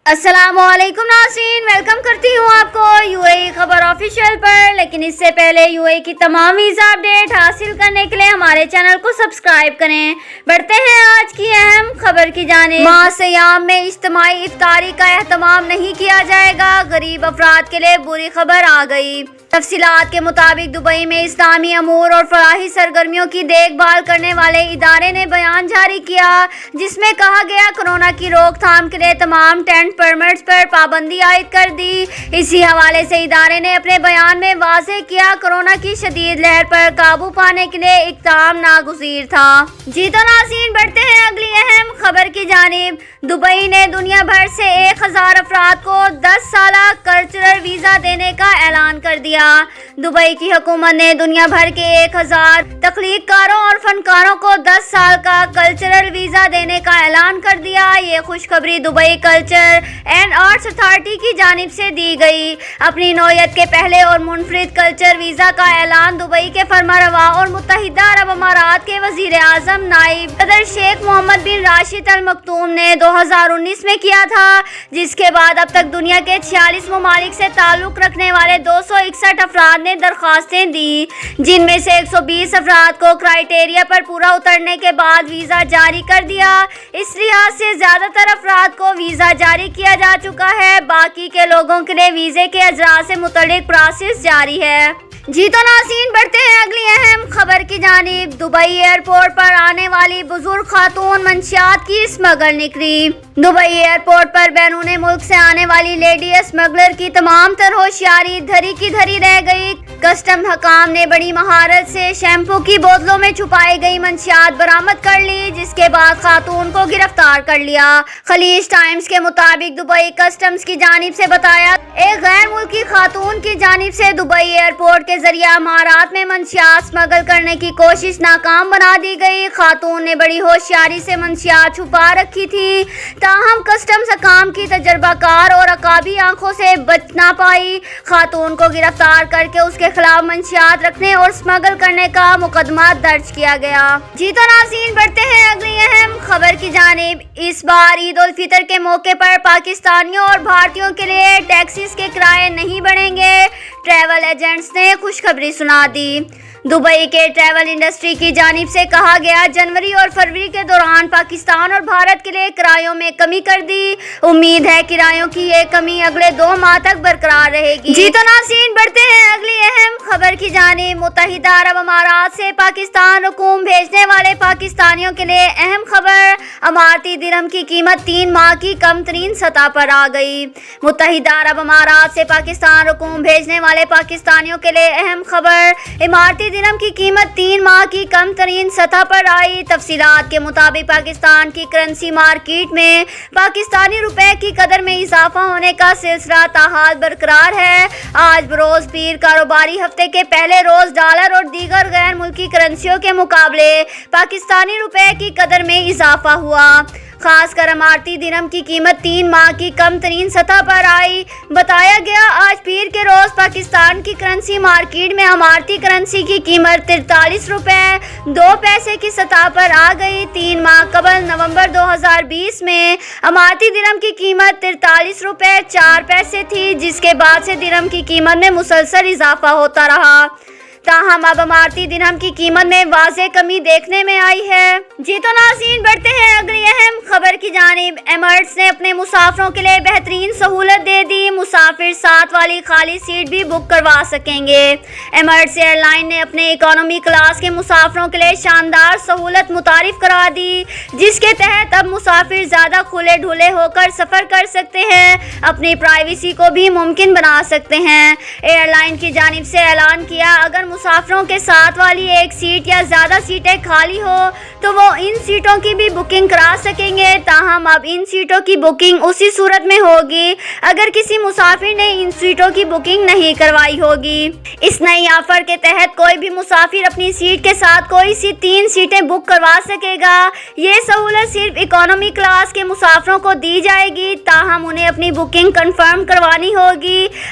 السلام علیکم ناظرین، ویلکم کرتی ہوں آپ کو UAE خبر آفیشیل پر۔ لیکن اس سے پہلے UAE کی تمام ویزا اپڈیٹ حاصل کرنے کے لیے ہمارے چینل کو سبسکرائب کریں۔ بڑھتے ہیں آج کی اہم خبر کی جانب۔ ماہ سیام میں اجتماعی افطاری کا اہتمام نہیں کیا جائے گا، غریب افراد کے لیے بری خبر آ گئی۔ تفصیلات کے مطابق دبئی میں اسلامی امور اور فلاحی سرگرمیوں کی دیکھ بھال کرنے والے ادارے نے بیان جاری کیا، جس میں کہا گیا کورونا کی روک تھام کے لیے تمام ٹینٹ پرمٹس پر پابندی عائد کر دی۔ اسی حوالے سے ادارے نے اپنے بیان میں واضح کیا کورونا کی شدید لہر پر قابو پانے کے لیے اقدام ناگزیر تھا۔ جی تو ناظرین، بڑھتے ہیں اگلی اہم خبر کی جانب۔ دبئی نے دنیا بھر سے 1000 افراد کو 10 سالہ کلچرل ویزا دینے کا اعلان کر دیا۔ دبئی کی حکومت نے دنیا بھر کے 1000 تخلیق کاروں اور فنکاروں کو 10 سال کا کلچرل ویزا دینے کا اعلان کر دیا۔ یہ خوشخبری Dubai culture and arts authority کی جانب سے دی گئی۔ اپنی نوعیت کے پہلے اور منفرد کلچر ویزا کا اعلان دبئی کے فرمانروا اور متحدہ عرب امارات کے وزیر اعظم نائب صدر شیخ محمد بن راشد ال مکتوم نے 2019 میں کیا تھا، جس کے بعد اب تک دنیا کے 46 ممالک سے تعلق رکھنے والے 261 افراد نے درخواستیں دی، جن میں سے 120 افراد کو کرائیٹیریا پر پورا اترنے کے بعد ویزا جاری کر دیا۔ اس لحاظ سے زیادہ تر افراد کو ویزا جاری کیا جا چکا ہے، باقی کے لوگوں کے لیے ویزے کے اجراء سے متعلق پروسیس جاری ہے۔ جی تو ناظرین، بڑھتے ہیں اگلی اہم خبر کی جانب۔ دبئی ایئرپورٹ پر آنے والی بزرگ خاتون منشیات کی اسمگل نکلی۔ دبئی ایئرپورٹ پر بیرون ملک سے آنے والی لیڈی اسمگلر کی تمام تر ہوشیاری دھری کی دھری رہ گئی۔ کسٹم حکام نے بڑی مہارت سے شیمپو کی بوتلوں میں چھپائی گئی منشیات برآمد کر لی، جس کے بعد خاتون کو گرفتار کر لیا۔ خلیج ٹائمز کے مطابق دبئی کسٹمز کی جانب سے بتایا ایک غیر ملکی خاتون کی جانب سے دبئی ایئرپورٹ کے ذریعہ امارات میں منشیات اسمگل کرنے کی کوشش ناکام بنا دی گئی۔ خاتون نے بڑی ہوشیاری سے منشیات چھپا رکھی تھی، تاہم کسٹمز حکام کی تجربہ کار اور عقابی آنکھوں سے بچ نہ پائی۔ خاتون کو گرفتار کر کے اس کے خلاف منشیات رکھنے اور اسمگل کرنے کا مقدمہ درج کیا گیا۔ جی تو ناظرین، بڑھتے ہیں اگلی اہم خبر کی جانب۔ اس بار عید الفطر کے موقع پر پاکستانیوں اور بھارتیوں کے لیے ٹیکسیز کے کرائے نہیں بڑھیں گے، ٹریول ایجنٹس نے خوشخبری سنا دی۔ دبئی کے ٹریول انڈسٹری کی جانب سے کہا گیا جنوری اور فروری کے دوران پاکستان اور بھارت کے لیے کرایوں میں کمی کر دی۔ امید ہے کرایوں کی یہ کمی اگلے 2 ماہ تک برقرار رہے گی۔ جی تو ناظرین، بڑھتے ہیں اگلی اہم خبر کی جانب۔ متحدہ عرب امارات سے پاکستان رقوم بھیجنے والے پاکستانیوں کے لیے اہم خبر، اماراتی درہم کی قیمت 3 ماہ کی کم ترین سطح پر آ گئی۔ متحدہ عرب امارات سے پاکستان رقوم بھیجنے والے پاکستانیوں کے لیے اہم خبر، اماراتی درہم کی قیمت 3 ماہ کی کم ترین سطح پر آئی۔ تفصیلات کے مطابق پاکستان کی کرنسی مارکیٹ میں پاکستانی روپے کی قدر میں اضافہ ہونے کا سلسلہ تاحال برقرار ہے۔ آج بروز پیر کاروباری ہفتے کے پہلے روز ڈالر اور دیگر غیر ملکی کرنسیوں کے مقابلے پاکستانی روپے کی قدر میں اضافہ ہوا۔ خاص کر اماراتی درہم کی قیمت 3 ماہ کی کم ترین سطح پر آئی۔ بتایا گیا آج پیر کے روز پاکستان کی کرنسی مارکیٹ میں اماراتی کرنسی کی قیمت 43 روپے 2 پیسے کی سطح پر آ گئی۔ 3 ماہ قبل نومبر 2020 میں اماراتی درہم کی قیمت 43 روپے 4 پیسے تھی، جس کے بعد سے درہم کی قیمت میں مسلسل اضافہ ہوتا رہا، تاہم اب اماراتی درہم کی قیمت میں واضح کمی دیکھنے میں آئی ہے۔ جی تو ناظرین، بڑھتے ہیں اگلی اہم خبر کی جانب۔ ایمریٹس نے اپنے مسافروں کے لیے بہترین سہولت دے دی، مسافر ساتھ والی خالی سیٹ بھی بک کروا سکیں گے۔ ایمریٹس ایئر لائن نے اپنے اکانومی کلاس کے مسافروں کے لیے شاندار سہولت متعارف کرا دی، جس کے تحت اب مسافر زیادہ کھلے ڈھلے ہو کر سفر کر سکتے ہیں، اپنی پرائیویسی کو بھی ممکن بنا سکتے ہیں۔ ایئر لائن کی جانب سے اعلان کیا اگر مسافروں کے ساتھ والی ایک سیٹ یا زیادہ سیٹیں خالی ہو تو وہ ان سیٹوں کی بھی بکنگ کرا سکیں گے، تاہم اب ان سیٹوں کی بکنگ اسی صورت میں ہوگی اگر کسی مسافر نے ان سیٹوں کی بکنگ نہیں کروائی ہوگی۔ اس نئی آفر کے تحت کوئی بھی مسافر اپنی سیٹ کے ساتھ کوئی سی 3 سیٹیں بک کروا سکے گا۔ یہ سہولت صرف اکانومی کلاس کے مسافروں کو دی جائے گی، تاہم انہیں اپنی بکنگ کنفرم کروانی ہوگی۔